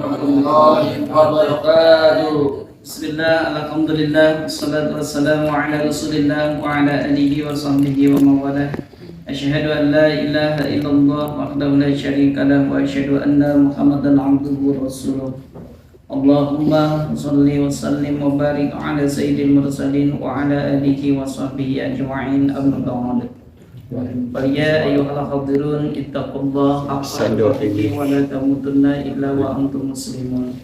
warahmatullahi wabarakatuh. Bismillah, alhamdulillah, wassalatu wassalamu ala rasulillah wa ala alihi wa sahbihi wa mawalah. Asyhadu an la ilaha illallah wahdahu la syarika lah wa asyhadu anna Muhammadan abduhu wa rasuluh. Allahumma shalli wa sallim wa barik ala sayyidil mursalin wa ala alihi wa sahbihi ajma'in, amma ba'd. Ya ayyuhal hadirun ittaqullaha haqqa tuqatih wa la tamutunna illa wa antum muslimun.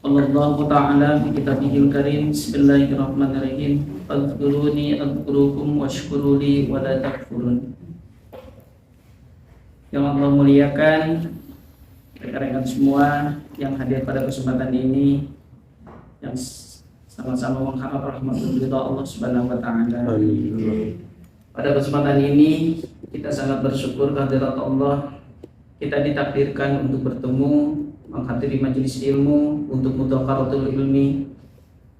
Allah Ta'ala fi kitabihil karim. Bismillahirrahmanirrahim. Fadhkuruni adhkurukum washkuruli wa la takfurun. Yang Allah muliakan, rekan-rekan semua yang hadir pada kesempatan ini, yang sama-sama mengharap rahmat dan ridha Allah Subhanahu wa taala. Pada kesempatan ini kita sangat bersyukur kehadirat Allah. Kita ditakdirkan untuk bertemu, menghadiri majelis ilmu, untuk mudhakaratul ilmi.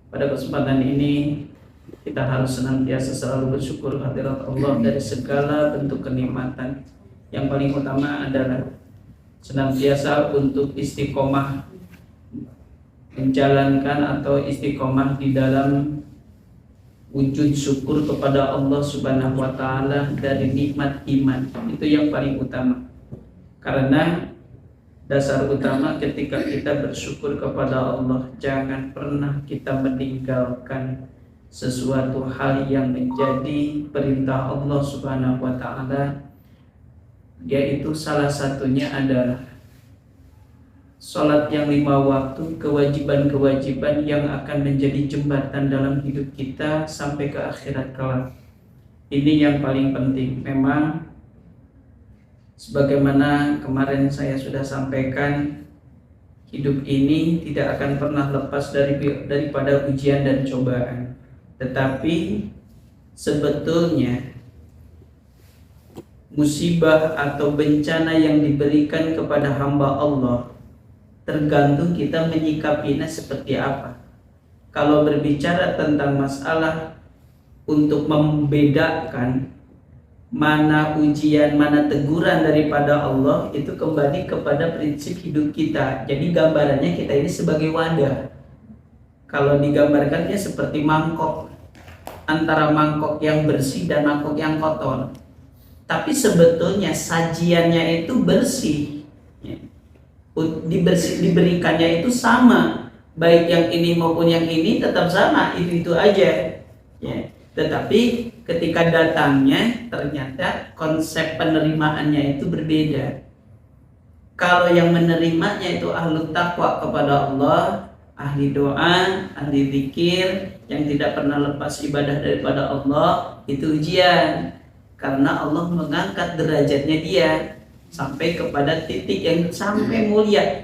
Pada kesempatan ini kita harus senantiasa selalu bersyukur kehadirat Allah dari segala bentuk kenikmatan. Yang paling utama adalah senantiasa untuk istiqomah menjalankan atau istiqomah di dalam wujud syukur kepada Allah Subhanahu wa taala dari nikmat iman. Itu yang paling utama. Karena dasar utama ketika kita bersyukur kepada Allah, jangan pernah kita meninggalkan sesuatu hal yang menjadi perintah Allah Subhanahu wa taala, yaitu salah satunya adalah salat yang 5 waktu, kewajiban-kewajiban yang akan menjadi jembatan dalam hidup kita sampai ke akhirat kelak. Ini yang paling penting. Memang sebagaimana kemarin saya sudah sampaikan, hidup ini tidak akan pernah lepas daripada ujian dan cobaan. Tetapi sebetulnya musibah atau bencana yang diberikan kepada hamba Allah tergantung kita menyikapinya seperti apa. Kalau berbicara tentang masalah untuk membedakan mana ujian, mana teguran daripada Allah, itu kembali kepada prinsip hidup kita. Jadi gambarannya kita ini sebagai wadah. Kalau digambarkannya seperti mangkok, antara mangkok yang bersih dan mangkok yang kotor. Tapi sebetulnya sajiannya itu bersih. Diberikannya itu sama, baik yang ini maupun yang ini tetap sama, itu aja. Tetapi ketika datangnya ternyata konsep penerimaannya itu berbeda. Kalau yang menerimanya itu ahlu taqwa kepada Allah, ahli doa, ahli zikir, yang tidak pernah lepas ibadah daripada Allah, itu ujian. Karena Allah mengangkat derajatnya dia sampai kepada titik yang sampai mulia,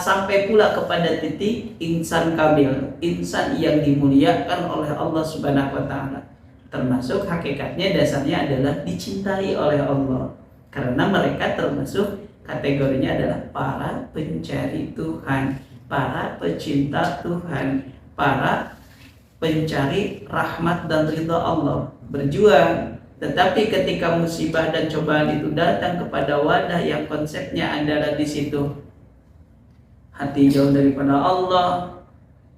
sampai pula kepada titik insan kamil, insan yang dimuliakan oleh Allah Subhanahu wa taala. Termasuk hakikatnya dasarnya adalah dicintai oleh Allah, karena mereka termasuk kategorinya adalah para pencari Tuhan, para pecinta Tuhan, para pencari rahmat dan ridha Allah, berjuang. Tetapi ketika musibah dan cobaan itu datang kepada wadah yang konsepnya adalah di situ hati jauh daripada Allah,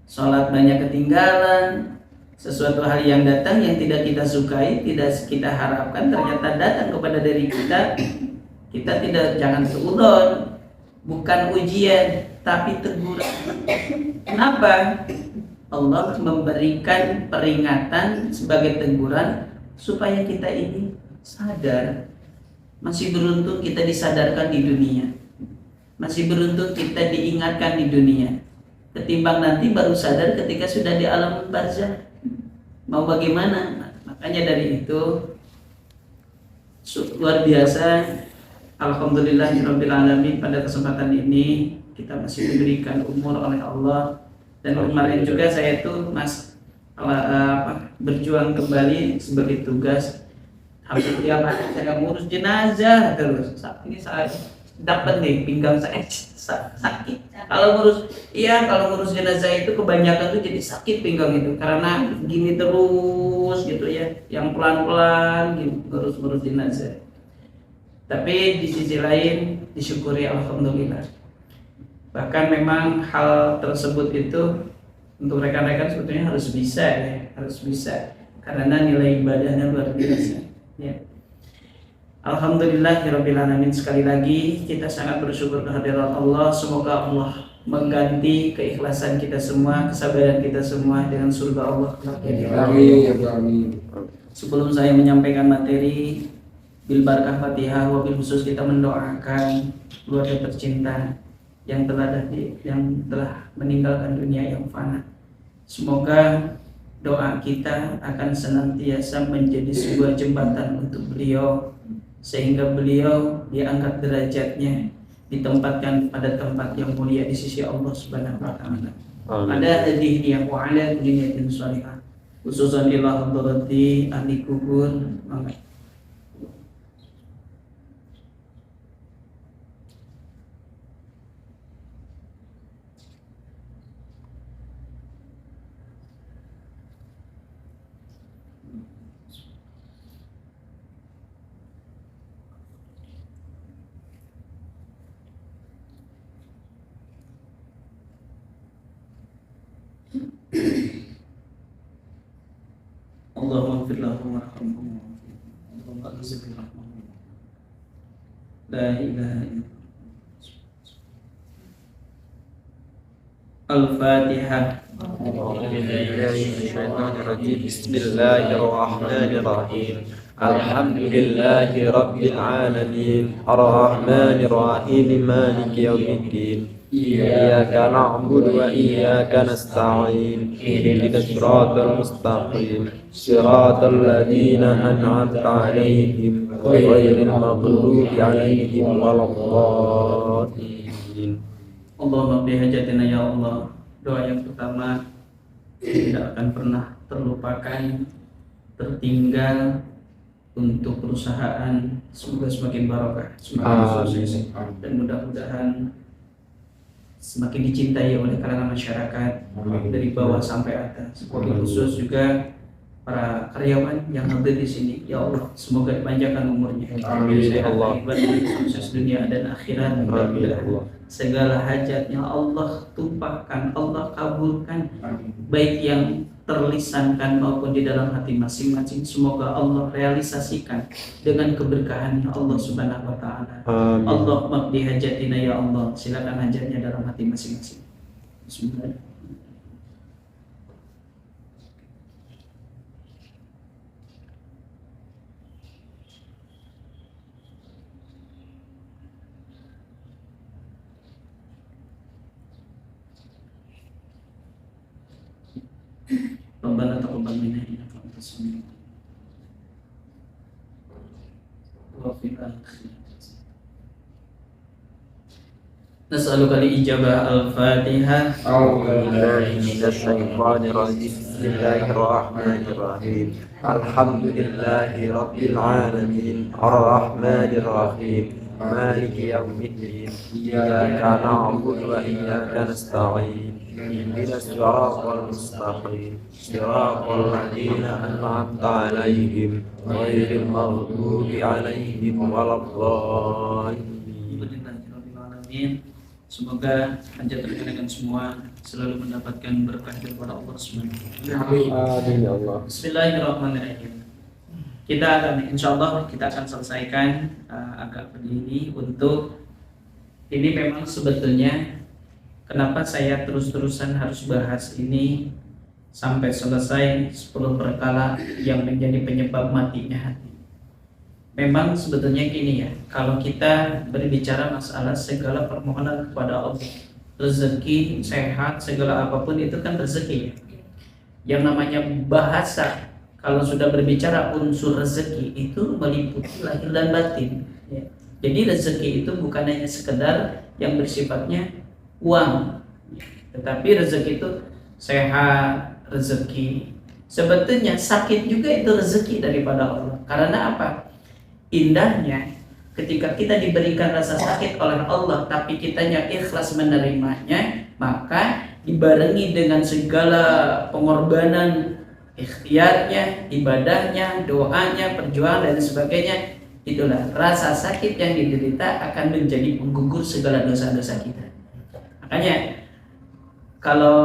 sholat banyak ketinggalan, sesuatu hal yang datang yang tidak kita sukai, tidak kita harapkan, ternyata datang kepada diri kita, kita tidak, jangan seudon, bukan ujian tapi teguran. Kenapa? Allah memberikan peringatan sebagai teguran supaya kita ini sadar. Masih beruntung kita disadarkan di dunia, masih beruntung kita diingatkan di dunia, ketimbang nanti baru sadar ketika sudah di alam barzah. Mau bagaimana? Makanya dari itu luar biasa, alhamdulillahirabbil alamin, pada kesempatan ini kita masih diberikan umur oleh Allah. Dan kemarin juga saya tuh berjuang kembali sebagai tugas. Hampir tiap hari saya ngurus jenazah terus. Saat ini saya dapat nih pinggang saya sakit. Kalau ngurus jenazah itu kebanyakan tuh jadi sakit pinggang itu karena gini terus gitu ya, yang pelan-pelan gitu ngurus jenazah. Tapi di sisi lain disyukuri alhamdulillah. Bahkan memang hal tersebut itu untuk rekan-rekan sebetulnya harus bisa ya, harus bisa karena nilai ibadahnya luar biasa ya. Alhamdulillahirrabbilalamin. Sekali lagi kita sangat bersyukur kehadiran Allah. Semoga Allah mengganti keikhlasan kita semua, kesabaran kita semua dengan surga Allah. Amin. Sebelum saya menyampaikan materi, bil barakah Fatihah, wabil khusus kita mendoakan keluarga tercinta yang telah meninggalkan dunia yang fana. Semoga doa kita akan senantiasa menjadi sebuah jembatan untuk beliau, sehingga beliau diangkat derajatnya, ditempatkan pada tempat yang mulia di sisi Allah Subhanahu wa taala. Ada hadhihi wa ala kulli niyatin shalihah. Khususan ila hadrati ahli kubur. Allahumma ighfir lahum warhamhum. Allahumma ighfir lahum. La ilaha illallah. Al-Fatihah. Bismillahirrahmanirrahim. Alhamdulillahi rabbil alamin. Ar-Rahmanir Rahim. Maliki yaumiddin. Iyyaka na'budu wa iyyaka nasta'in. Ihdinas siratal mustaqim. Siratal ladzina an'amta 'alaihim ghairil maghdubi 'alaihim waladdallin. Allahumma bihajatina ya Allah. Doa yang pertama tidak akan pernah terlupakan, tertinggal untuk perusahaan. Semoga semakin barokah, semakin sukses, dan mudah-mudahan semakin dicintai oleh kalangan masyarakat dari bawah sampai atas. Wabil khusus juga para karyawan yang hadir di sini, ya Allah, semoga dipanjangkan umurnya. Amin ya Allah. Sukses dunia dan akhirat. Amin ya Allah. Segala hajatnya Allah tumpahkan, Allah kabulkan, baik yang terlisankan maupun di dalam hati masing-masing. Semoga Allah realisasikan dengan keberkahan Allah Subhanahu wa taala. Allahumma qdi hajatina ya Allah. Silakan hajatnya dalam hati masing-masing. Bismillah. Rabbana taqabbal minna innaka antas samiul alim wa fil akhirati nas'aluka al-ijabah. Al-Fatihah. A'udzu billahi minasy syaithanir rajim. Bismillahirrahmanirrahim. Alhamdulillahi rabbil alamin. Ar-Rahmanir Rahim. Maliki yaumiddin. Iyyaka na'budu wa iyyaka nasta'in. Ihdinas siratal mustaqim. Siratal ladzina an'amta 'alaihim ghairil maghdubi 'alaihim waladdallin. Semoga hajat rekan-rekan semua selalu mendapatkan berkah daripada Allah Subhanahu wa taala. Amin ya Allah. Bismillahirrahmanirrahim. Kita akan, insyaallah kita akan selesaikan agak begini untuk ini. Memang sebetulnya kenapa saya terus-terusan harus bahas ini sampai selesai 10 perkara yang menjadi penyebab matinya hati. Memang sebetulnya gini ya, kalau kita berbicara masalah segala permohonan kepada Allah, rezeki, sehat, segala apapun itu kan rezeki ya. Yang namanya bahasa, kalau sudah berbicara unsur rezeki itu meliputi lahir dan batin ya. Jadi rezeki itu bukan hanya sekedar yang bersifatnya uang, tetapi rezeki itu sehat, rezeki. Sebetulnya sakit juga itu rezeki daripada Allah. Karena apa? Indahnya ketika kita diberikan rasa sakit oleh Allah tapi kitanya ikhlas menerimanya, maka dibarengi dengan segala pengorbanan, ikhtiarnya, ibadahnya, doanya, perjuangan dan sebagainya, itulah rasa sakit yang diderita akan menjadi penggugur segala dosa-dosa kita. Makanya kalau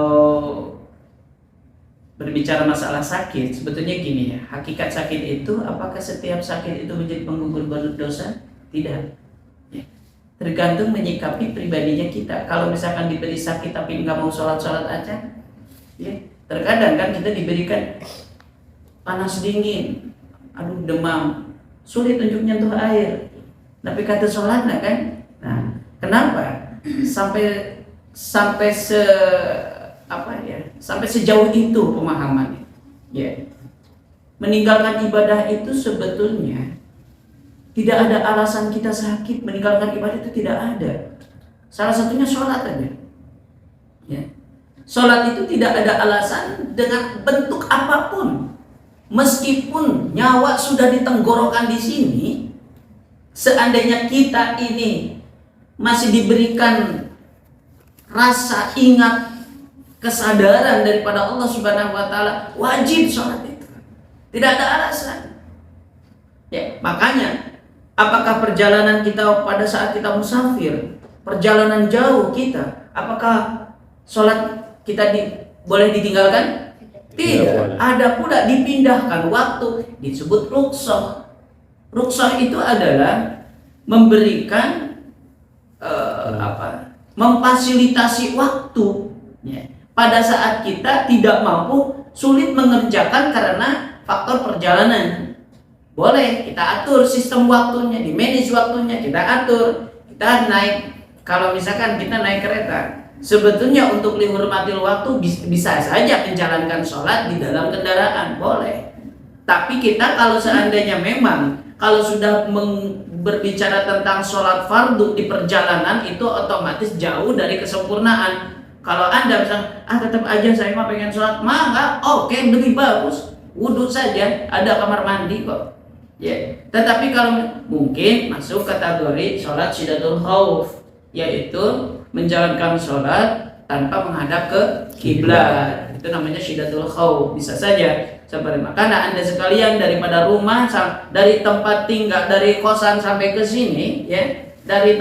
berbicara masalah sakit, sebetulnya gini ya, hakikat sakit itu, apakah setiap sakit itu menjadi penggugur dosa? Tidak. Ya. Tergantung menyikapi pribadinya kita. Kalau misalkan diberi sakit tapi nggak mau sholat aja, ya. Terkadang kan kita diberikan panas dingin, aduh demam, sulit untuk nyentuh air, tapi kata sholatnya kan. Nah, kenapa sampai sampai sejauh itu pemahamannya? Ya, meninggalkan ibadah itu sebetulnya tidak ada alasan kita sakit. Meninggalkan ibadah itu tidak ada. Salah satunya sholat aja. Ya, sholat itu tidak ada alasan dengan bentuk apapun. Meskipun nyawa sudah ditenggorokan di sini, seandainya kita ini masih diberikan rasa ingat, kesadaran daripada Allah Subhanahu wa taala, wajib sholat itu. Tidak ada alasan. Ya, makanya apakah perjalanan kita pada saat kita musafir, perjalanan jauh kita, apakah sholat kita boleh ditinggalkan? Tidak. Ada pula dipindahkan waktu, disebut rukhsah. Rukhsah itu adalah memberikan memfasilitasi waktu. Ya. Pada saat kita tidak mampu, sulit mengerjakan karena faktor perjalanan, boleh kita atur sistem waktunya, di manage waktunya, kita atur. Kita naik, kalau misalkan kita naik kereta, sebetulnya untuk dihormati waktu bisa saja menjalankan sholat di dalam kendaraan, boleh. Tapi kita kalau seandainya memang kalau sudah berbicara tentang sholat fardu di perjalanan, itu otomatis jauh dari kesempurnaan. Kalau Anda misalnya, tetap aja saya mah pengen sholat, maka oke, lebih bagus wudhu saja, ada kamar mandi kok. Ya, tetapi kalau mungkin masuk kategori sholat syidatul khauf, yaitu menjalankan sholat tanpa menghadap ke kiblat, itu namanya syidatul khauf. Bisa saja seperti makanya Anda sekalian daripada rumah, dari tempat tinggal, dari kosan sampai ke sini, ya, dari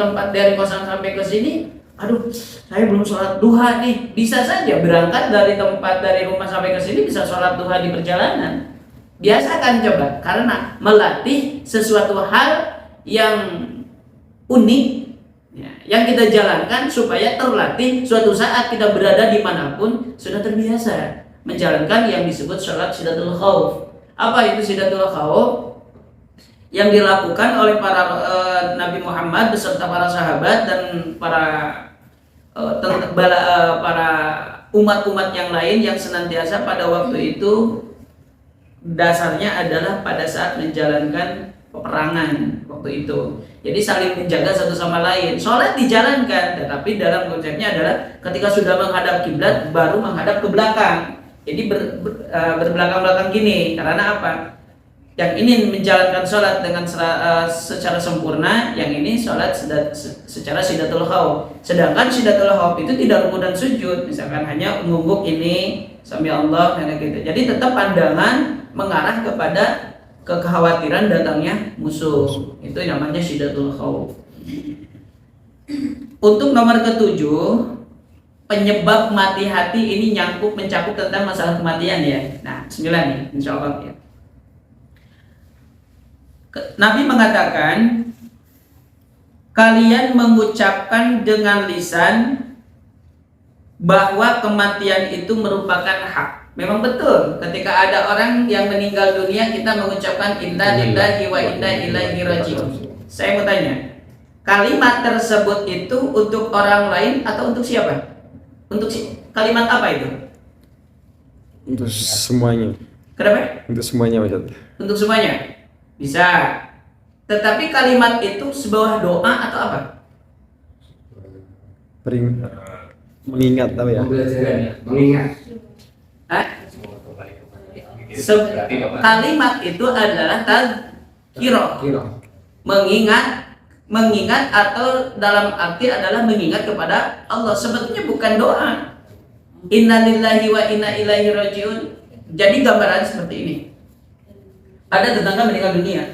kosan sampai ke sini, aduh, saya belum sholat duha nih. Bisa saja berangkat dari rumah sampai ke sini bisa sholat duha di perjalanan. Biasakan coba, karena melatih sesuatu hal yang unik, ya, yang kita jalankan supaya terlatih suatu saat kita berada dimanapun sudah terbiasa menjalankan yang disebut sholat syidatul khauf. Apa itu syidatul khauf? Yang dilakukan oleh para Nabi Muhammad beserta para sahabat dan para umat-umat yang lain yang senantiasa pada waktu itu dasarnya adalah pada saat menjalankan peperangan waktu itu. Jadi saling menjaga satu sama lain. Sholat dijalankan, tetapi dalam konsepnya adalah ketika sudah menghadap kiblat baru menghadap ke belakang. Jadi berbelakang-belakang gini. Karena apa? Yang ini menjalankan sholat dengan secara sempurna, yang ini sholat secara syidatul khauf. Sedangkan syidatul khauf itu tidak rukuk dan sujud, misalkan hanya mengungguk ini sami Allah gitu. Jadi tetap pandangan mengarah kepada kekhawatiran datangnya musuh. Itu namanya syidatul khauf. Untuk nomor ketujuh, penyebab mati hati ini mencakup tentang masalah kematian ya. Nah, 9 nih, insya Allah ya. Nabi mengatakan, kalian mengucapkan dengan lisan bahwa kematian itu merupakan hak. Memang betul, ketika ada orang yang meninggal dunia, kita mengucapkan inna lillahi wa inna ilaihi raji'un. Saya mau tanya, kalimat tersebut itu untuk orang lain atau untuk siapa? Kalimat apa itu? Untuk semuanya. Kenapa? Untuk semuanya, Ustaz. Untuk semuanya? Bisa. Tetapi kalimat itu sebuah doa atau apa? Mengingat apa ya? Mengingat. Kalimat itu adalah tadzkirah. Mengingat atau dalam arti adalah mengingat kepada Allah. Sebetulnya bukan doa. Innalillahi wa inna ilaihi raji'un. Jadi gambarannya seperti ini. Ada tetangga meninggal dunia.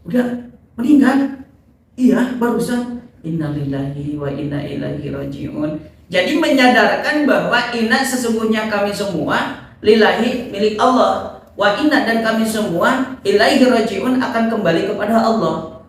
Udah meninggal? Iya, barusan. innalillahi wa inna ilaihi rajiun. Jadi menyadarkan bahwa inna sesungguhnya kami semua lillahi milik Allah, wa inna dan kami semua ilaihi rajiun akan kembali kepada Allah.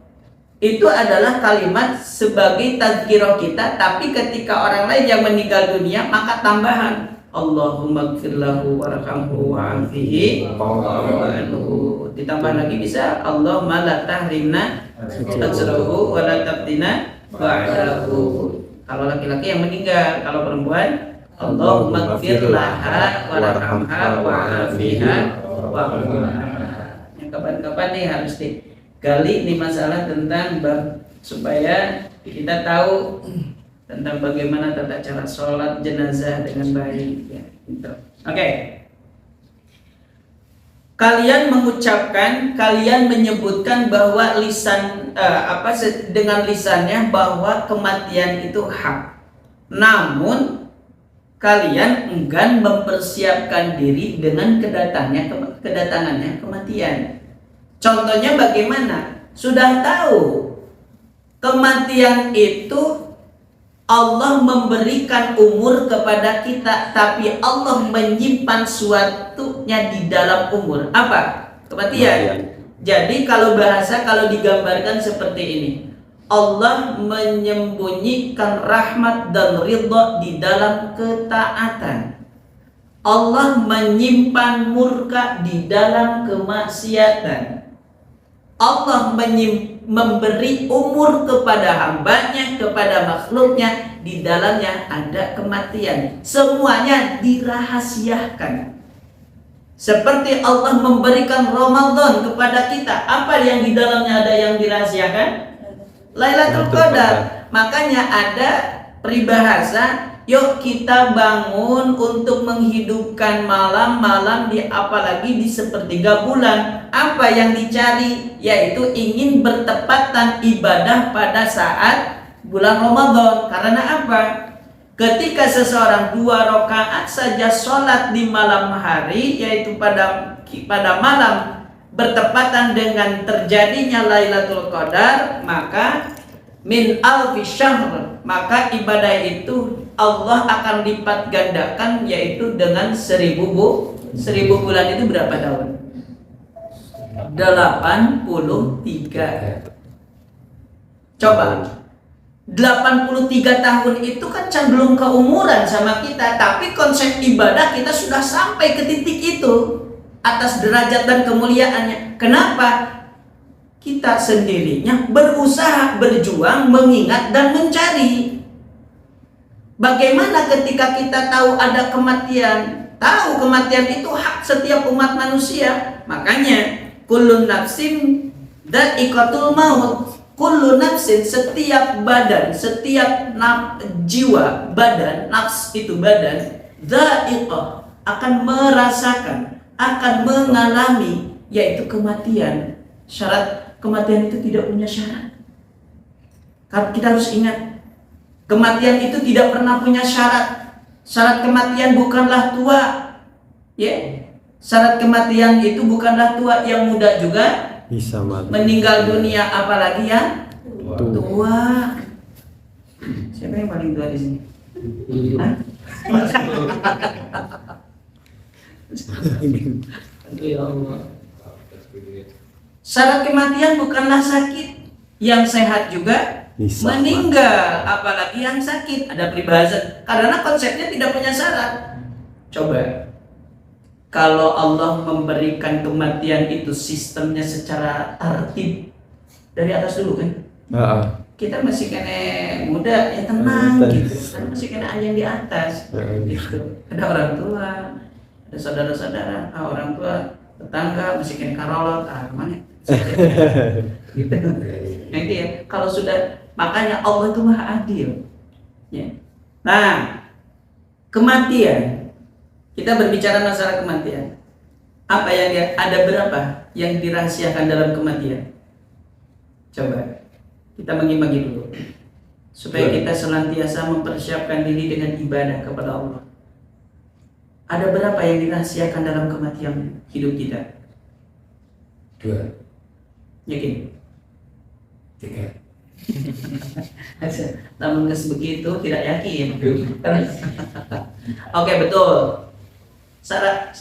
Itu adalah kalimat sebagai tazkirah kita, tapi ketika orang lain yang meninggal dunia maka tambahan Allahumma gfirlahu warhamhu wa'afihi wa'anhu. Ditambah lagi bisa Allahumma la tahrimna ajrahu wa la tabdina ba'dahu. Kalau laki-laki yang meninggal, kalau perempuan Allahumma gfirlaha warhamha wa'afiha wa'anha. Yang kapan-kapan nih harus digali nih masalah tentang supaya kita tahu tentang bagaimana tata cara sholat jenazah dengan baik ya, gitu. Oke. Kalian mengucapkan, kalian menyebutkan bahwa dengan lisannya bahwa kematian itu hak. Namun kalian enggan mempersiapkan diri dengan kedatangannya kematian. Contohnya bagaimana? Sudah tahu kematian itu Allah memberikan umur kepada kita, tapi Allah menyimpan suatunya di dalam umur. Apa? Kematian. Jadi kalau digambarkan seperti ini, Allah menyembunyikan rahmat dan ridha di dalam ketaatan. Allah menyimpan murka di dalam kemaksiatan. Allah memberi umur kepada hambanya, kepada makhluknya, di dalamnya ada kematian. Semuanya dirahasiakan. Seperti Allah memberikan Ramadan kepada kita, apa yang di dalamnya ada yang dirahasiakan? Lailatul Qadar. Makanya ada peribahasa, yuk kita bangun untuk menghidupkan malam-malam apalagi di sepertiga bulan. Apa yang dicari? Yaitu ingin bertepatan ibadah pada saat bulan Ramadan. Karena apa? Ketika seseorang 2 rakaat saja sholat di malam hari, yaitu pada malam bertepatan dengan terjadinya Lailatul Qadar, maka min alfi syahr, maka ibadah itu Allah akan lipat gandakan, yaitu dengan 1000 bulan. Itu berapa tahun? 83. Coba 83 tahun itu kan cenderung keumuran sama kita, tapi konsep ibadah kita sudah sampai ke titik itu, atas derajat dan kemuliaannya. Kenapa? Kita sendirinya berusaha, berjuang, mengingat dan mencari. Bagaimana ketika kita tahu ada kematian? Tahu kematian itu hak setiap umat manusia. Makanya kullu nafsin dha'iqatul maut. Kullu nafsin, setiap badan, setiap jiwa, badan, nafs itu badan, dha'iqah, akan merasakan, akan mengalami, yaitu kematian. Syarat kematian itu tidak punya syarat. Kita harus ingat, kematian itu tidak pernah punya syarat. Syarat kematian bukanlah tua, ya. Syarat kematian itu bukanlah tua, yang muda juga bisa mati. Meninggal dunia, apalagi yang tua. Siapa yang paling tua di sini? Hah? Ya Allah. Syarat kematian bukanlah sakit. Yang sehat juga bisa meninggal, apalagi yang sakit. Ada peribahasa, karena konsepnya tidak punya syarat. Coba, kalau Allah memberikan kematian itu sistemnya secara tertib dari atas dulu kan? Kita masih kena muda, ya tenang gitu. Kan masih kena ayam di atas gitu. Ada orang tua, ada saudara-saudara, orang tua, tetangga masih kena karolot, kemana? Gitu. Nanti ya, kalau sudah, makanya Allah itu maha adil. Ya. Nah, kematian. Kita berbicara masalah kematian. Apa yang ada berapa yang dirahasiakan dalam kematian? Coba kita bagi-bagi dulu, supaya kita senantiasa mempersiapkan diri dengan ibadah kepada Allah. Ada berapa yang dirahasiakan dalam kematian hidup kita? 2. Yakin? 3. Namun begitu tidak yakin. Oke, betul. Syarat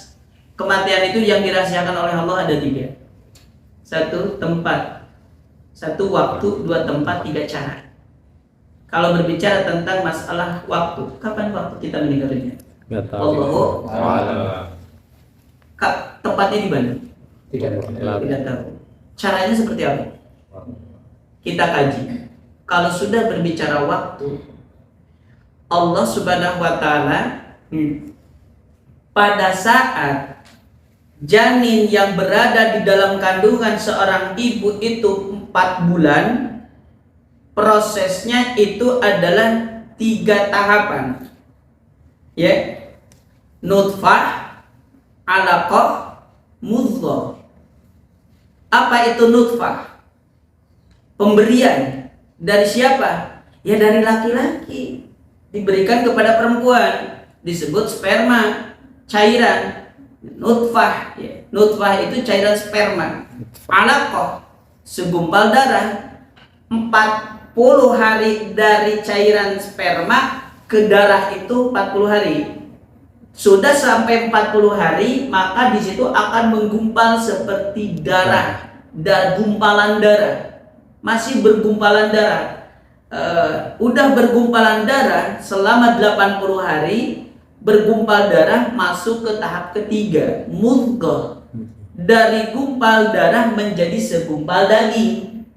kematian itu yang dirahasiakan oleh Allah ada 3. 1 tempat, 1 waktu, 2 tempat, 3 cara. Kalau berbicara tentang masalah waktu, kapan waktu kita meninggal dunia? Nggak tahu. Tempatnya di mana? Tidak tahu. Caranya seperti apa? Kita kaji. Kalau sudah berbicara waktu, Allah Subhanahu wa taala pada saat janin yang berada di dalam kandungan seorang ibu itu 4 bulan, prosesnya itu adalah 3 tahapan. Ya. Nutfah, alaqah, mudghah. Apa itu nutfah? Pemberian dari siapa? Ya dari laki-laki. Diberikan kepada perempuan, disebut sperma, cairan. Nutfah, ya. Nutfah itu cairan sperma. Alaqah, segumpal darah. 40 hari dari cairan sperma ke darah itu 40 hari. Sudah sampai 40 hari, maka di situ akan menggumpal seperti darah, gumpalan darah. Masih bergumpalan darah. Udah bergumpalan darah selama 80 hari, bergumpal darah masuk ke tahap ketiga, mudghah. Dari gumpal darah menjadi segumpal daging.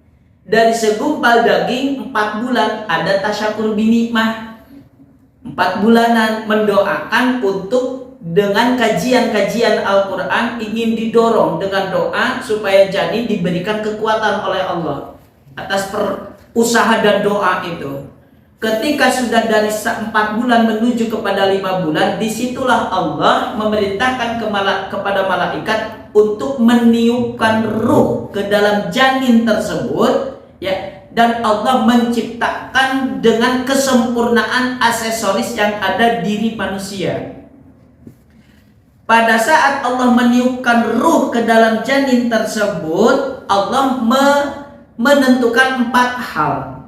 Dari segumpal daging 4 bulan ada tasyakur binikmah. 4 bulanan mendoakan untuk dengan kajian-kajian Al-Quran, ingin didorong dengan doa supaya janin diberikan kekuatan oleh Allah atas usaha dan doa itu. Ketika sudah dari 4 bulan menuju kepada 5 bulan, disitulah Allah memerintahkan kepada malaikat untuk meniupkan ruh ke dalam janin tersebut, ya. Dan Allah menciptakan dengan kesempurnaan aksesoris yang ada diri manusia. Pada saat Allah meniupkan ruh ke dalam janin tersebut, Allah menentukan 4 hal.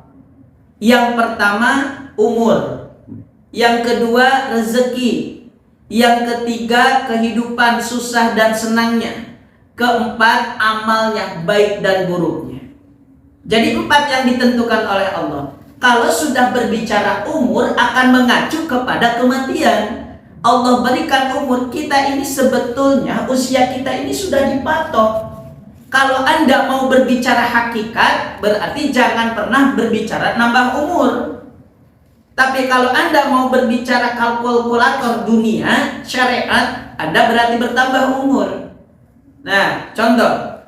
Yang pertama umur, yang kedua rezeki, yang ketiga kehidupan susah dan senangnya, keempat amalnya baik dan buruknya. Jadi 4 yang ditentukan oleh Allah. Kalau sudah berbicara umur akan mengacu kepada kematian. Allah berikan umur kita ini, sebetulnya usia kita ini sudah dipatok. Kalau Anda mau berbicara hakikat, berarti jangan pernah berbicara nambah umur. Tapi kalau Anda mau berbicara kalkulator dunia, syariat, Anda berarti bertambah umur. Nah, contoh.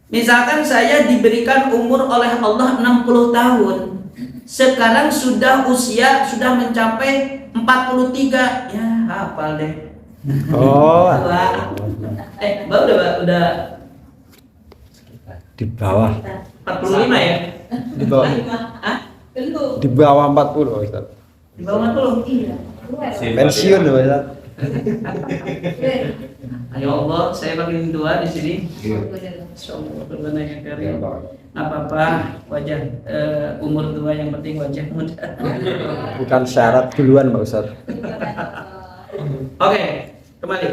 Misalkan saya diberikan umur oleh Allah 60 tahun. Sekarang sudah usia sudah mencapai 43. Ya, hafal deh. Oh, Mbak udah di bawah. 45 ya? Di bawah. Hah? Di bawah 40, Ustaz. Di bawah 40? Iya. Pensiun loh, Ustaz. Ayo Allah, saya makin tua di sini. Iya. Insyaallah berbenah karim. Apa-apa, wajah umur tua yang penting wajah muda. Bukan syarat duluan, Pak Ustaz. Oke, kembali.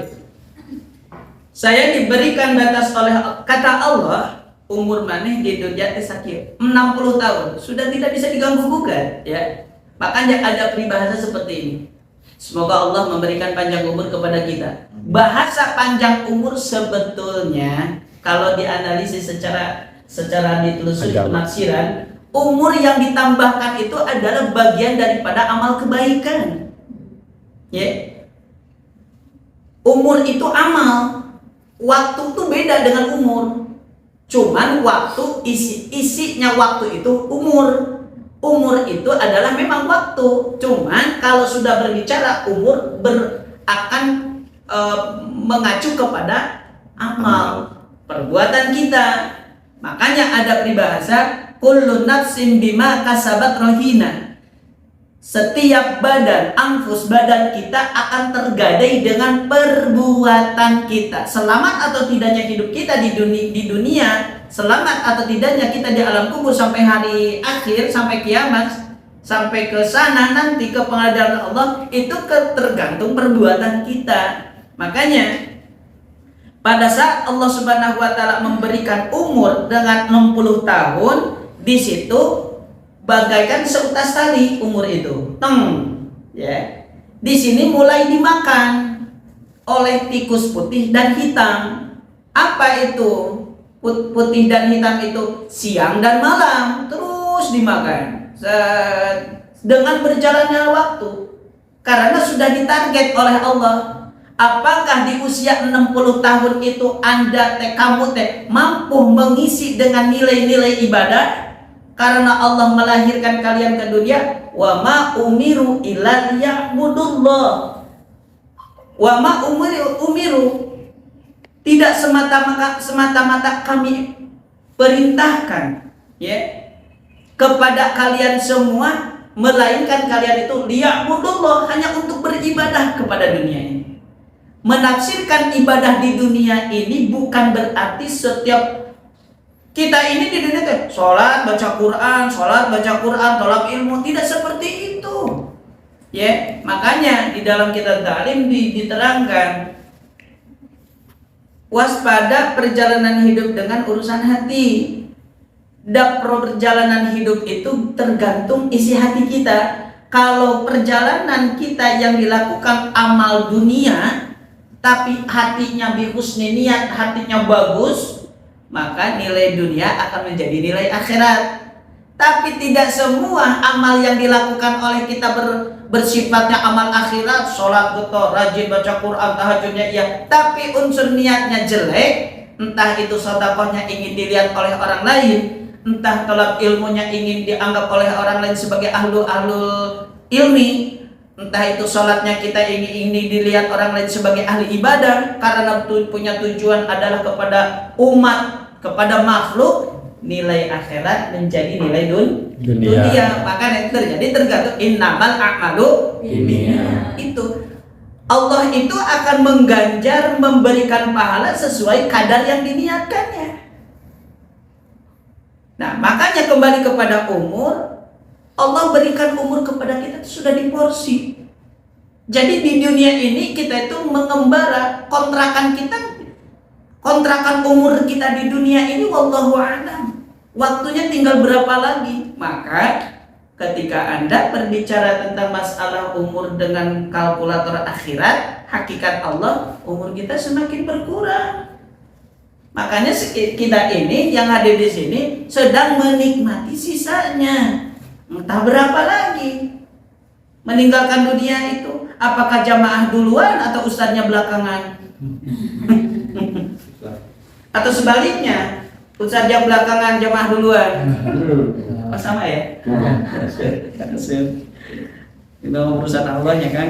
Saya diberikan batas oleh kata Allah, umur maneh di dunia sakit 60 tahun, sudah tidak bisa diganggu gugat, ya. Makanya ada peribahasa seperti ini. Semoga Allah memberikan panjang umur kepada kita. Bahasa panjang umur sebetulnya kalau dianalisis secara ditelusuri penafsiran, umur yang ditambahkan itu adalah bagian daripada amal kebaikan. Ya. Umur itu amal. Waktu itu beda dengan umur. Cuman waktu isinya waktu itu umur. Umur itu adalah memang waktu. Cuman kalau sudah berbicara umur akan mengacu kepada amal perbuatan kita. Makanya ada peribahasa kullu nafsin bima kasabat rahina. Setiap badan, anfus badan kita akan tergadai dengan perbuatan kita. Selamat atau tidaknya hidup kita di dunia, selamat atau tidaknya kita di alam kubur sampai hari akhir, sampai kiamat, sampai ke sana nanti ke pengadilan Allah, itu tergantung perbuatan kita. Makanya pada saat Allah Subhanahu wa taala memberikan umur dengan 60 tahun, di situ bagaikan seutas tali umur itu. Ya. Di sini mulai dimakan oleh tikus putih dan hitam. Apa itu? Putih dan hitam itu siang dan malam terus dimakan. Dengan berjalannya waktu. Karena sudah ditarget oleh Allah. Apakah di usia 60 tahun itu kamu mampu mengisi dengan nilai-nilai ibadah? Karena Allah melahirkan kalian ke dunia, wa ma umiru illa liya'budullah. Wa ma umiru tidak semata-mata kami perintahkan ya kepada kalian semua, melainkan kalian itu liya'budullah, hanya untuk beribadah kepada dunia ini. Menafsirkan ibadah di dunia ini bukan berarti setiap kita ini di dunia itu sholat, baca Quran, tolak ilmu, tidak seperti itu. Ya, makanya di dalam kitab Ta'lim diterangkan waspada perjalanan hidup dengan urusan hati. Perjalanan hidup itu tergantung isi hati kita. Kalau perjalanan kita yang dilakukan amal dunia, tapi hatinya bihusni niat, hatinya bagus, maka nilai dunia akan menjadi nilai akhirat. Tapi tidak semua amal yang dilakukan oleh kita bersifatnya amal akhirat. Sholat betul, rajin baca Quran, tahajudnya iya, tapi unsur niatnya jelek. Entah itu sedekahnya ingin dilihat oleh orang lain, entah tolak ilmunya ingin dianggap oleh orang lain sebagai ahlul ilmi, entah itu sholatnya kita ingin dilihat orang lain sebagai ahli ibadah, karena punya tujuan adalah kepada umat, kepada makhluk. Nilai akhirat menjadi nilai dunia. Maka itu terjadi tergantung innamal a'malu binniyat. Itu Allah itu akan mengganjar, memberikan pahala sesuai kadar yang diniatkannya. Nah, makanya kembali kepada umur, Allah berikan umur kepada kita itu sudah diporsi. Jadi di dunia ini kita itu mengembara, kontrakan umur kita di dunia ini wallahu a'lam. Waktunya tinggal berapa lagi? Maka ketika Anda berbicara tentang masalah umur dengan kalkulator akhirat, hakikat Allah, umur kita semakin berkurang. Makanya kita ini yang hadir di sini sedang menikmati sisanya. Entah berapa lagi meninggalkan dunia itu. Apakah jamaah duluan atau ustadznya belakangan? Atau sebaliknya, ustadz yang belakangan, jamaah duluan. Oh, sama ya? Itu urusan Allahnya kan.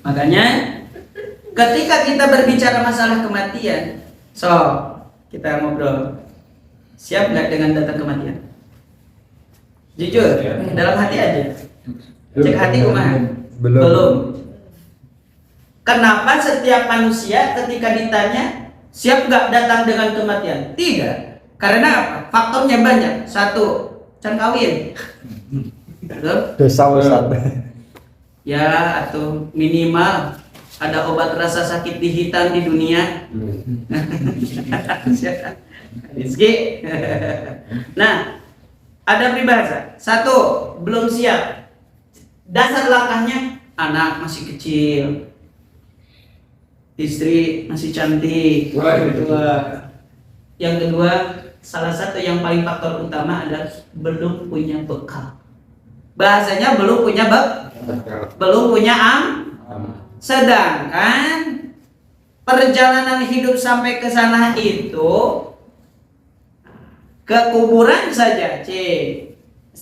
Makanya ketika kita berbicara masalah kematian, kita ngobrol, siap nggak dengan datang kematian? Jujur, dalam hati aja. Cek hati kumaha? Belum. Kenapa setiap manusia ketika ditanya siap nggak datang dengan kematian? Tidak. Karena apa? Faktornya banyak. Satu, can kawin. Dosa Ustaz. Ya, atau minimal ada obat rasa sakit dihitan di dunia. Rizki. Nah, ada peribahasa. Satu, belum siap. Dasar langkahnya, anak masih kecil, istri masih cantik. Yang kedua, salah satu yang paling faktor utama adalah belum punya bekal. Bahasanya belum punya belum punya Sedangkan perjalanan hidup sampai ke sana itu ke kuburan saja,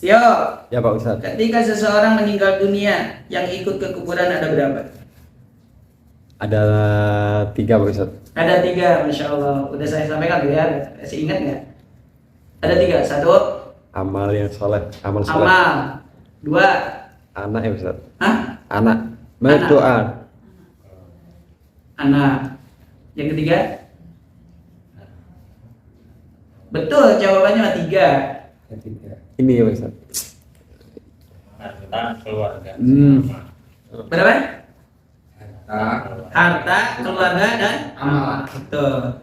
Yo. Ya Pak Ustaz. Ketika seseorang meninggal dunia, yang ikut ke kuburan ada berapa? Ada 3 Pak Ustaz. Ada 3, Masya Allah. Udah saya sampaikan tuh ya, masih ingat nggak? Ada 3, 1 Amal yang soleh, amal soleh. amal, 2 Anak ya Ustaz. Hah? Anak. Berdoa. Anak. Yang ketiga? Betul, jawabannya 3. Ini ya Ustaz. Harta keluarga. Berapa? Harta, keluarga, dan Amal. betul.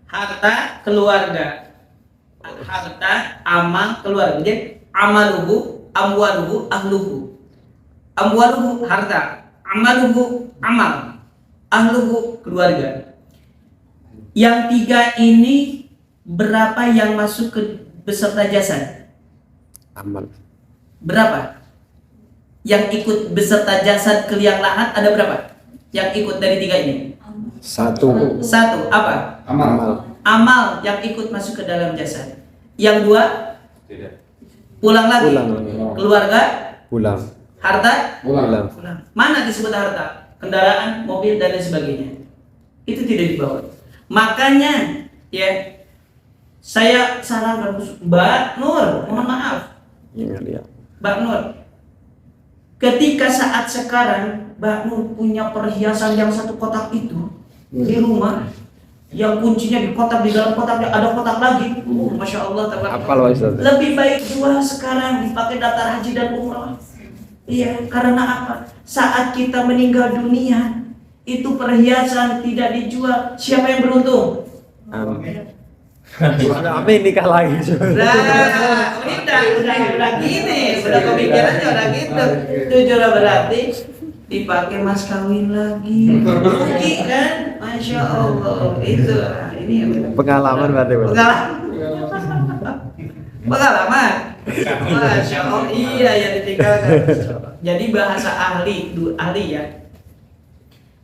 Harta, keluarga. Harta, amal, keluarga. Jadi amaluhu, amwaluhu, ahluhu. Amwaluhu, harta. Amaluhu, amal. Ahluhu, keluarga. Yang 3 ini berapa yang masuk ke beserta jasad? Amal. Berapa? Yang ikut beserta jasad ke liang lahat ada berapa? Yang ikut dari 3 ini? 1. 1, apa? Amal. Amal yang ikut masuk ke dalam jasad. Yang 2, Tidak. pulang lagi. Pulang. Keluarga, Pulang. harta, Pulang. pulang. Mana disebut harta? Kendaraan, mobil, dan lain sebagainya. Itu tidak dibawa. Makanya, ya, saya sarankan Mbak Nur, mohon maaf, Ingat ya. Mbak Nur, ketika saat sekarang Mbak Nur punya perhiasan yang 1 kotak itu di rumah, yang kuncinya di kotak, di dalam kotaknya ada kotak lagi, masya Allah, Apal Pak Ustaz. lebih baik jual sekarang, dipakai daftar haji dan umrah. Iya, karena apa? Saat kita meninggal dunia, itu perhiasan tidak dijual, siapa yang beruntung? Amin nikah lagi. Nah, ini udah gini, udah kepikirannya udah gitu. Jujur berarti dipakai mas kawin lagi, rugi kan? Masya Allah, itu ini yang Pengalaman berarti Pak. pengalaman. Masya Allah, iya yang ditinggalkan. Jadi bahasa ahli ya,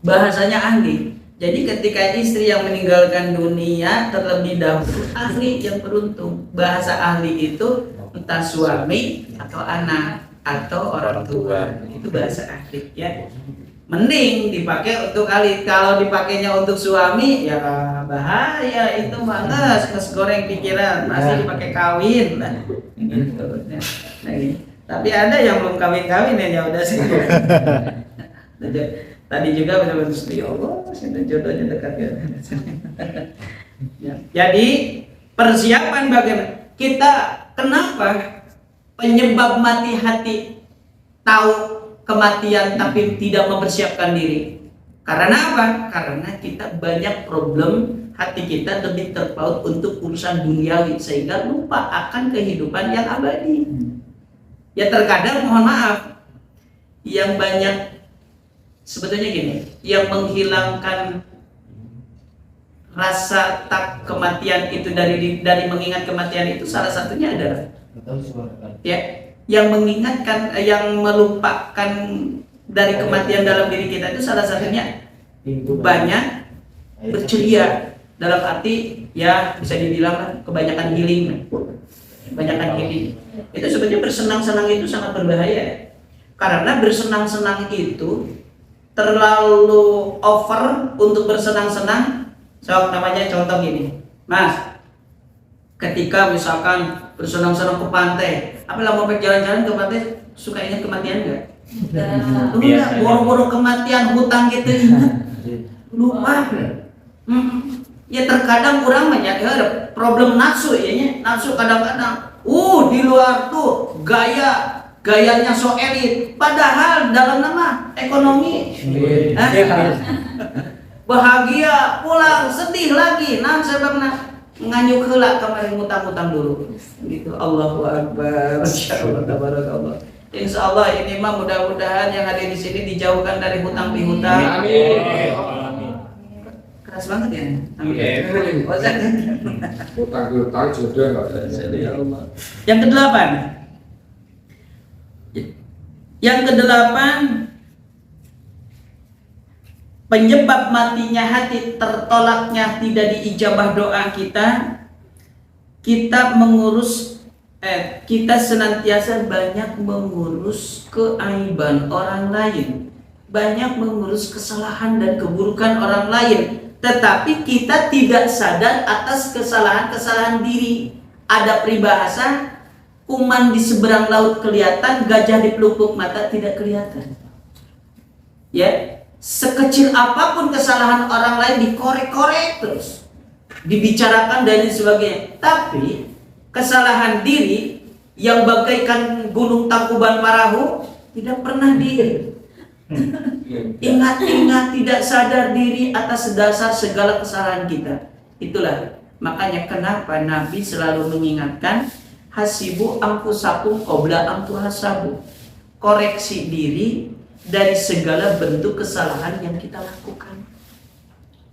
bahasanya ahli. Jadi ketika istri yang meninggalkan dunia terlebih dahulu, ahli yang beruntung. Bahasa ahli itu entah suami atau anak atau orang tua. Itu bahasa ahli ya. Mending dipakai untuk kalau dipakainya untuk suami ya bahaya itu mah nges goreng pikiran, masih dipakai kawin lah. Gitu. Nah, gitu. Tapi ada yang belum kawin-kawin ya udah sih. Tadi juga benar-benar ya Allah, sudah jodohnya dekat ya. Ya. Jadi persiapan bagaimana? Kita kenapa penyebab mati hati tahu kematian tapi tidak mempersiapkan diri? Karena apa? Karena kita banyak problem, hati kita lebih terpaut untuk urusan duniawi sehingga lupa akan kehidupan yang abadi. Ya terkadang mohon maaf, yang banyak sebetulnya gini, yang menghilangkan rasa tak kematian itu dari mengingat kematian itu salah satunya adalah ya, yang mengingatkan, yang melupakan dari kematian dalam diri kita itu salah satunya banyak berceria, dalam arti ya bisa dibilang kebanyakan healing. Itu sebenarnya bersenang-senang itu sangat berbahaya, karena bersenang-senang itu terlalu over untuk bersenang-senang. So, namanya contoh gini, Mas, ketika misalkan bersenang-senang ke pantai, apa lah mau jalan-jalan ke pantai, suka ingat kematian enggak? Enggak, boro-boro kematian hutang gitu ingat, lupa. Ya terkadang kurang banyak ya, problem nafsu ya, nafsu kadang-kadang di luar tuh gayanya so elit, padahal dalam nama ekonomi bahagia, pulang sedih lagi, nah sebabnya nganyuk heula kemarin ngutang-ngutang dulu gitu. Allahu Akbar, masyaallah, tabarakallah. Insyaallah ini mah mudah-mudahan yang ada di sini dijauhkan dari hutang pihutang. Amin. Keras banget ya. Amin. Utang jodoh enggak ada. Yang kedelapan. Yang kedelapan, penyebab matinya hati, tertolaknya tidak diijabah doa kita mengurus kita senantiasa banyak mengurus keaiban orang lain, banyak mengurus kesalahan dan keburukan orang lain, tetapi kita tidak sadar atas kesalahan-kesalahan diri. Ada peribahasa, kuman di seberang laut kelihatan, gajah di pelupuk mata tidak kelihatan. Ya, sekecil apapun kesalahan orang lain dikorek-korek terus, dibicarakan dan lain sebagainya. Tapi kesalahan diri yang bagaikan gunung Tangkuban Parahu tidak pernah ingat-ingat, tidak sadar diri atas dasar segala kesalahan kita. Itulah makanya kenapa Nabi selalu mengingatkan hasibu anfusakum qabla an tuhasabu. Koreksi diri dari segala bentuk kesalahan yang kita lakukan.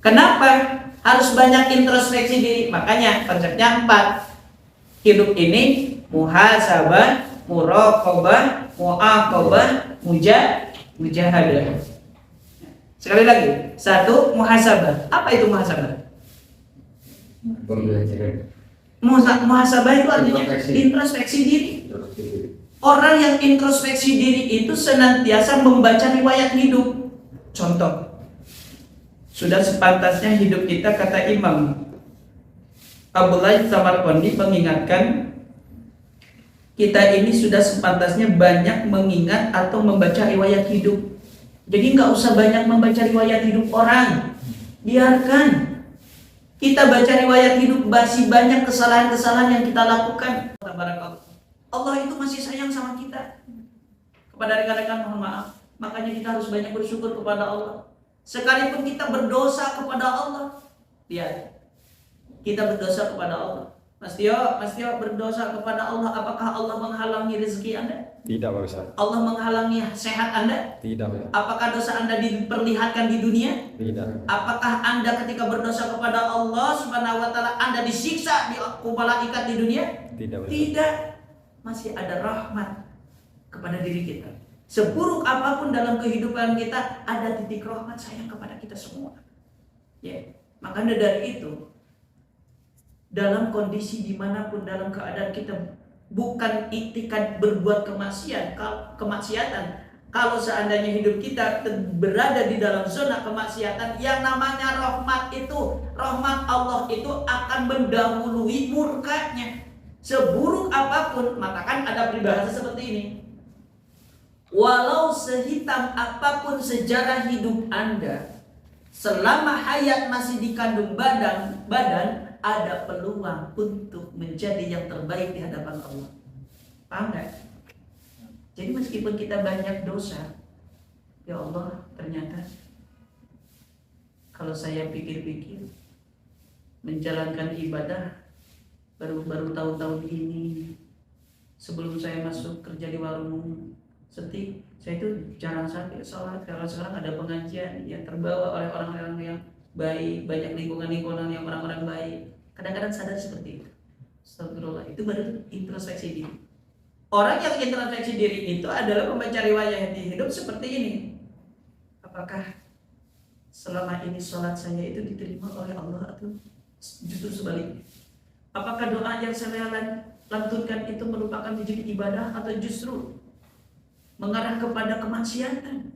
Kenapa harus banyak introspeksi diri? Makanya konsepnya 4. Hidup ini muhasabah, muraqabah, muaqabah, mujahadah. Sekali lagi. 1. Muhasabah. Apa itu muhasabah? Muhasabah itu artinya introspeksi diri. Orang yang introspeksi diri itu senantiasa membaca riwayat hidup. Contoh, sudah sepantasnya hidup kita, kata Imam Abdullah Samarqandi mengingatkan, kita ini sudah sepantasnya banyak mengingat atau membaca riwayat hidup. Jadi nggak usah banyak membaca riwayat hidup orang, biarkan kita baca riwayat hidup, masih banyak kesalahan-kesalahan yang kita lakukan. Allah itu masih sayang sama kita. Kepada rekan-rekan mohon maaf, makanya kita harus banyak bersyukur kepada Allah. Sekalipun kita berdosa kepada Allah, lihat, kita berdosa kepada Allah. Mas Tio berdosa kepada Allah, apakah Allah menghalangi rezeki Anda? Tidak, Pak Ustaz. Allah menghalangi sehat Anda? Tidak, Pak. Apakah dosa Anda diperlihatkan di dunia? Tidak. Apakah Anda ketika berdosa kepada Allah Subhanahu wa taala Anda disiksa di malaikat di dunia? Tidak, Pak. Tidak. Masih ada rahmat kepada diri kita. Seburuk apapun dalam kehidupan kita, ada titik rahmat sayang kepada kita semua. Ya, makanya dari itu, dalam kondisi dimanapun dalam keadaan kita bukan iktikad berbuat kemaksiatan. Kalau seandainya hidup kita berada di dalam zona kemaksiatan, yang namanya rahmat Allah itu akan mendahului murkanya. Seburuk apapun, maka kan ada peribahasa seperti ini. Walau sehitam apapun sejarah hidup Anda, selama hayat masih dikandung badan, ada peluang untuk menjadi yang terbaik di hadapan Allah. Paham gak? Jadi meskipun kita banyak dosa, ya Allah, ternyata kalau saya pikir-pikir menjalankan ibadah baru tahun-tahun ini, sebelum saya masuk kerja di warung setik, saya itu jarang sampai sholat. Kalau sekarang ada pengajian yang terbawa oleh orang-orang yang baik, banyak lingkungan yang orang-orang baik, kadang-kadang sadar seperti itu. Astagfirullah, itu baru introspeksi diri. Orang yang introspeksi diri itu adalah membaca riwayat hidup seperti ini. Apakah selama ini sholat saya itu diterima oleh Allah atau justru sebaliknya? Apakah doa yang saya lantunkan itu merupakan menjadi ibadah atau justru mengarah kepada kemaksiatan?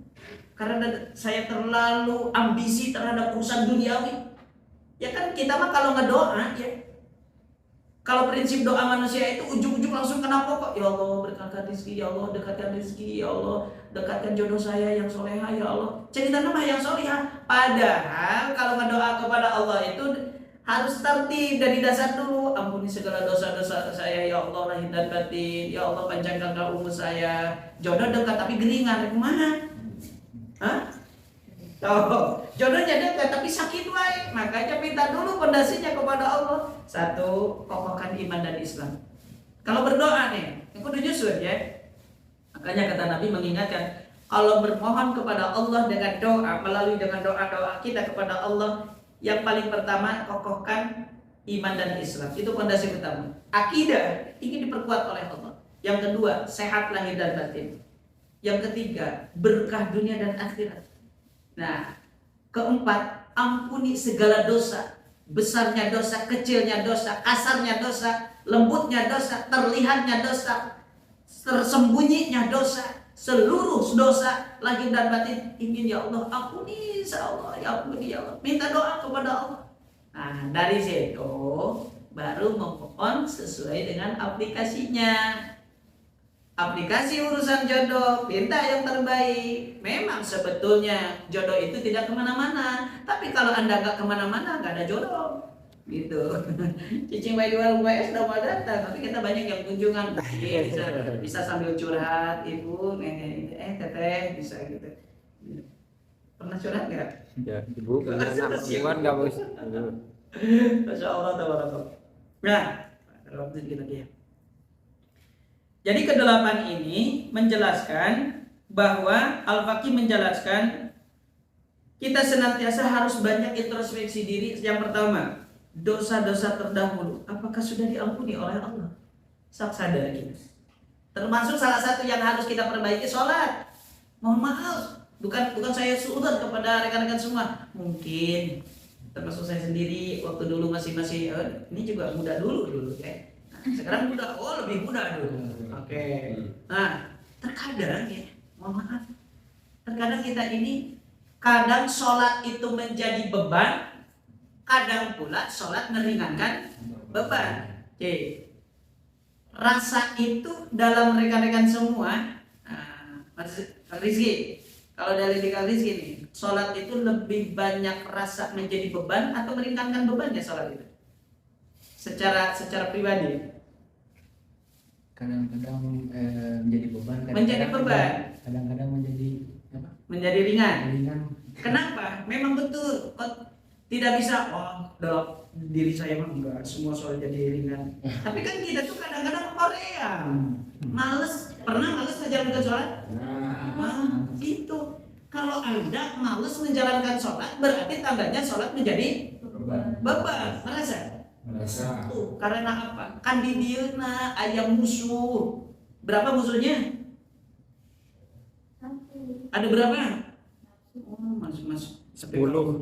Karena saya terlalu ambisi terhadap urusan duniawi. Ya kan kita mah kalau ngedoa ya, kalau prinsip doa manusia itu ujung-ujung langsung kena pokok. Ya Allah berkatkan rezeki, ya Allah dekatkan rezeki, ya Allah dekatkan jodoh saya yang soleha, ya Allah. Cerita nama yang soleha. Padahal kalau ngedoa kepada Allah itu harus tertib dari dasar dulu. Ampuni segala dosa-dosa saya, ya Allah, lahir dan batin. Ya Allah, panjangkan umur saya. Jodoh dekat tapi gelingan, kumaha? Hah? Oh, jodohnya dekat tapi sakit wae. Makanya minta dulu pondasinya kepada Allah. 1, kokohkan iman dan Islam. Kalau berdoa nih, yang kudu jujur ya. Makanya kata Nabi mengingatkan, kalau bermohon kepada Allah dengan doa, melalui dengan doa-doa kita kepada Allah, yang paling pertama kokohkan iman dan Islam. Itu fondasi pertama. Akidah ingin diperkuat oleh Allah. Yang kedua, sehat lahir dan batin. Yang ketiga, berkah dunia dan akhirat. Nah, keempat, ampuni segala dosa. Besarnya dosa, kecilnya dosa, kasarnya dosa, lembutnya dosa, terlihatnya dosa, tersembunyinya dosa, seluruh dosa lahir dan batin ingin ya Allah ampuni, ya Allah, ya ampuni ya Allah. Minta doa kepada Allah. Nah, dari situ baru memohon sesuai dengan aplikasinya. Aplikasi urusan jodoh, minta yang terbaik. Memang sebetulnya jodoh itu tidak kemana-mana, tapi kalau Anda nggak kemana-mana, nggak ada jodoh. Gitu. Cicing bayi di warung PS udah mau datang, tapi kita banyak yang kunjungan. Bisa sambil curhat, ibu, nenek, teteh, bisa gitu. Pernah curhat nggak? Ya, ibu punya anak perempuan nggak bos? Masya Allah, tabarakallah. Nah, waktu sedikit lagi ya. Jadi kedelapan ini menjelaskan bahwa Al-Faqih menjelaskan kita senantiasa harus banyak introspeksi diri. Yang pertama, dosa-dosa terdahulu apakah sudah diampuni oleh Allah? Sadar kita. Termasuk salah satu yang harus kita perbaiki sholat. Mohon maaf, bukan saya suudzon kepada rekan-rekan semua. Mungkin termasuk saya sendiri waktu dulu masih ini juga muda dulu ya. Sekarang muda, lebih muda dulu. Oke. Nah, terkadang ya, mohon maaf, terkadang kita ini kadang sholat itu menjadi beban, kadang pula sholat meringankan beban. Oke. Rasa itu dalam rekan-rekan semua, Rizky, kalau dari Dika Rizky nih, sholat itu lebih banyak rasa menjadi beban atau meringankan bebannya sholat itu? Secara pribadi. Kadang-kadang menjadi beban, kadang-kadang menjadi apa? Menjadi ringan. Kenapa? Memang betul. Tidak bisa. Dalam diri saya mah enggak semua soal jadi ringan. Tapi kan kita tuh kadang-kadang Korea, males. Pernah males menjalankan sholat? Itu. Kalau Anda males menjalankan sholat, berarti tandanya sholat menjadi beban. Merasa? Karena apa? Kan di dieuna aya musuh. Berapa musuhnya? Ada berapa? Masuk 10.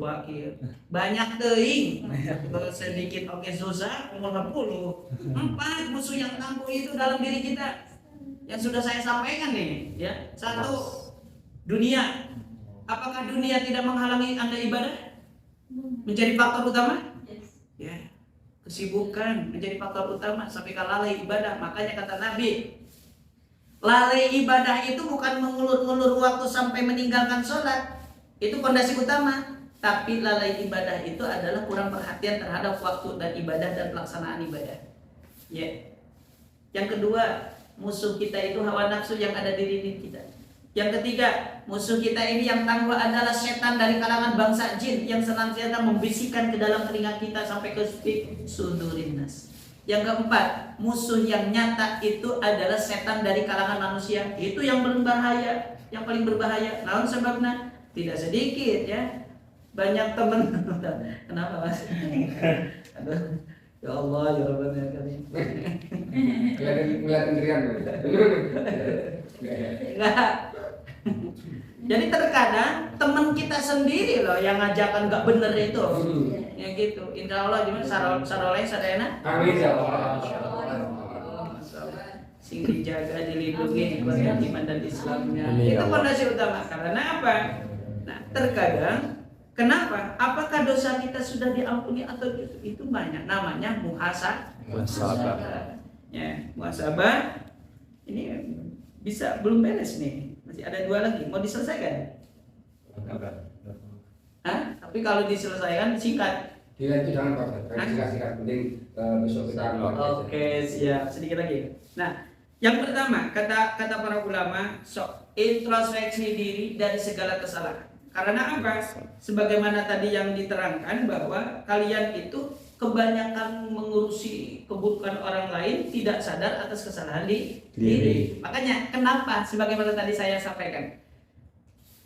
Banyak teuing. Sedikit oke susah, umur 10. 4 musuh yang tangguh itu dalam diri kita. Yang sudah saya sampaikan nih, ya. 1, dunia. Apakah dunia tidak menghalangi Anda ibadah? Menjadi faktor utama? Ya. Kesibukan menjadi faktor utama sampai lalai ibadah. Makanya kata Nabi, lalai ibadah itu bukan mengulur-ulur waktu sampai meninggalkan sholat, itu fondasi utama. Tapi lalai ibadah itu adalah kurang perhatian terhadap waktu dan ibadah dan pelaksanaan ibadah. Ya. Yang kedua, musuh kita itu hawa nafsu yang ada di diri kita. Yang ketiga, musuh kita ini yang tangguh adalah setan dari kalangan bangsa jin yang senantiasa membisikkan ke dalam telinga kita sampai ke sudurin nas. Yang keempat, musuh yang nyata itu adalah setan dari kalangan manusia. Itu yang paling bahaya, Namun sebabnya tidak sedikit ya. Banyak teman. Kenapa Mas? Aduh. Ya Allah, ya Rabbana ya Karim. Ngeliatin Rian. Enggak. Jadi terkadang teman kita sendiri loh yang ngajakan nggak bener itu, ya gitu. Insya Allah gimana saroleh sadayana. Amin ya Allah. Sing dijaga, dilindungi keluarga iman dan Islamnya. Amin, Itu ya Allah. fondasi utama. Karena apa? Nah, terkadang kenapa? Apakah dosa kita sudah diampuni atau itu banyak? Namanya muhasabah. Ya, muhasabah. Ini bisa belum beres nih. Masih ada 2 lagi, mau diselesaikan? Tapi kalau diselesaikan singkat. Dia itu jangan Pak, sikat penting besok kita Oke, siap. Sedikit lagi. Nah, yang pertama kata para ulama, introspeksi diri dari segala kesalahan. Karena apa? Sebagaimana tadi yang diterangkan bahwa kalian itu kebanyakan mengurusi keburukan orang lain, tidak sadar atas kesalahan diri. Makanya kenapa? Sebagaimana tadi saya sampaikan.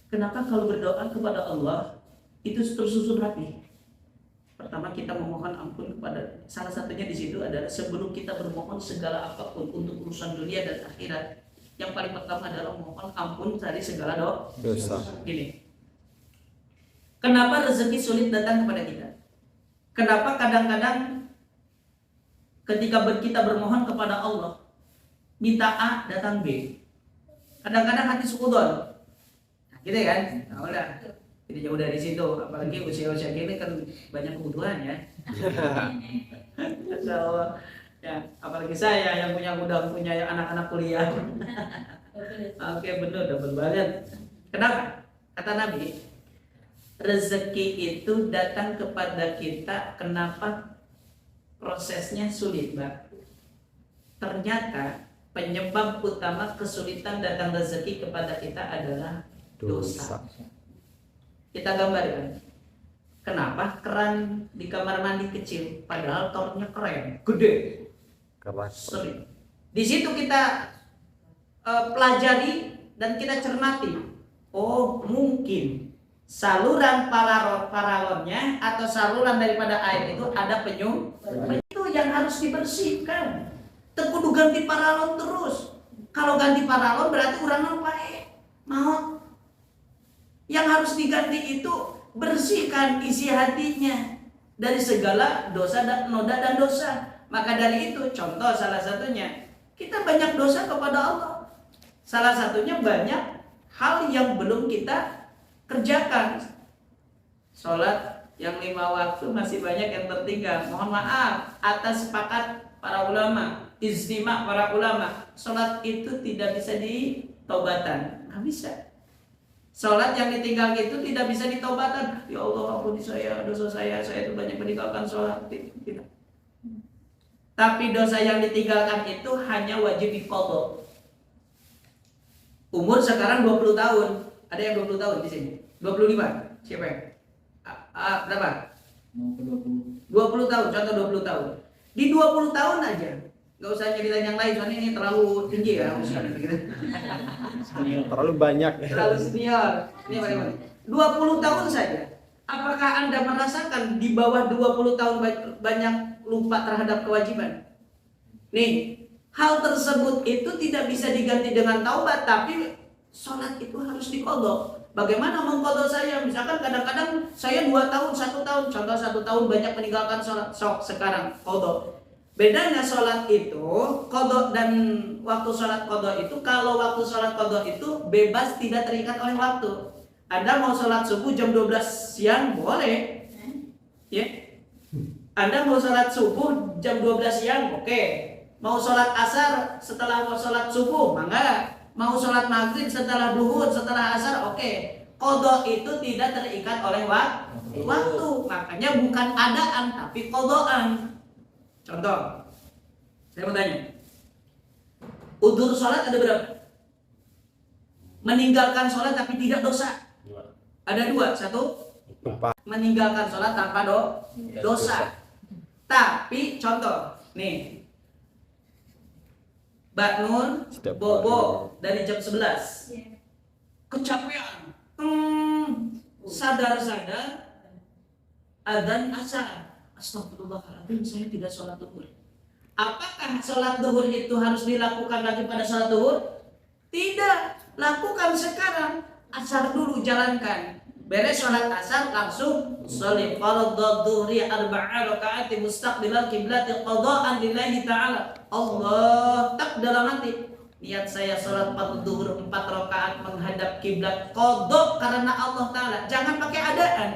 Kenapa kalau berdoa kepada Allah itu tersusun rapi? Pertama kita memohon ampun kepada, salah satunya di situ adalah sebelum kita bermohon segala apapun untuk urusan dunia dan akhirat, yang paling pertama adalah memohon ampun dari segala dosa. Gini. Kenapa rezeki sulit datang kepada kita? Kenapa kadang-kadang ketika kita bermohon kepada Allah, minta A datang B. Kadang-kadang hati suudzon. Nah, gitu kan? Nah, udah. Jadi jauh dari situ, apalagi usia-usia gini kan banyak kebutuhan ya. Masya Allah. Ya, apalagi saya yang punya anak-anak kuliah. Oke, benar, dapat banget. Kenapa? Kata Nabi, rezeki itu datang kepada kita. Kenapa? Prosesnya sulit, Mbak. Ternyata penyebab utama kesulitan datang rezeki kepada kita adalah dosa. Kita gambarkan. Kenapa keran di kamar mandi kecil, padahal tornya keren, gede, sering. Di situ kita pelajari dan kita cermati. Oh, mungkin saluran paralonnya atau saluran daripada air itu ada penyuh. Itu yang harus dibersihkan. Tekudu ganti paralon terus. Kalau ganti paralon berarti urang apa? Mau. Yang harus diganti itu bersihkan isi hatinya dari segala dosa dan noda dan dosa. Maka dari itu, contoh salah satunya, kita banyak dosa kepada Allah. Salah satunya banyak hal yang belum kita kerjakan. Sholat yang 5 waktu masih banyak yang tertinggal. Mohon maaf atas sepakat para ulama, ijtima para ulama, sholat itu tidak bisa ditaubatan, nggak bisa. Sholat yang ditinggal itu tidak bisa ditaubatan. Ya Allah, ampuni saya, dosa saya itu banyak meninggalkan sholat. Tidak. Tapi dosa yang ditinggalkan itu hanya wajib diqadha. Umur sekarang 20 tahun. Ada yang 20 tahun di sini? 25. Siapa yang? Berapa? Mau ke 20. 20 tahun, contoh 20 tahun. Di 20 tahun aja. Gak usah cerita yang lain, soalnya ini terlalu tinggi ya usianya gitu. Terlalu banyak. Terlalu senior. Ini bagaimana? 20 tahun saja. Apakah Anda merasakan di bawah 20 tahun banyak lupa terhadap kewajiban? Nih, hal tersebut itu tidak bisa diganti dengan taubat, tapi sholat itu harus diqadha. Bagaimana mengqadha saya? Misalkan kadang-kadang saya 2 tahun, 1 tahun, contoh 1 tahun banyak meninggalkan sholat. Sok sekarang qadha. Bedanya sholat itu qadha dan waktu sholat qadha itu, kalau waktu sholat qadha itu bebas, tidak terikat oleh waktu. Anda mau sholat subuh jam 12 siang boleh, ya. Anda mau sholat subuh jam 12 siang, oke. Mau sholat asar setelah mau sholat subuh, mangga. Mau sholat maghrib setelah duhur, setelah asar, oke. Qadha itu tidak terikat oleh waktu. Makanya bukan adaan tapi qadhaan. Contoh, saya mau tanya, udzur sholat ada berapa? Meninggalkan sholat tapi tidak dosa. Ada 2, 1 meninggalkan sholat tanpa dosa. Tapi contoh, nih, Mbak Nur bobo dari jam 11, kecapean, sadar-sadar adzan asar. Astagfirullahaladzim, saya tidak sholat duhur. Apakah sholat duhur itu harus dilakukan lagi pada sholat duhur? Tidak, lakukan sekarang. Asar dulu jalankan. Beres sholat asar langsung sholli fardhu dhuhri 4 rakaat mustaqbilal qiblati qadhaan lillahi ta'ala. Allah tak dalam hati. Niat saya sholat fardhu dhuhur 4 rakaat menghadap kiblat qadha karena Allah Ta'ala. Jangan pakai adaan.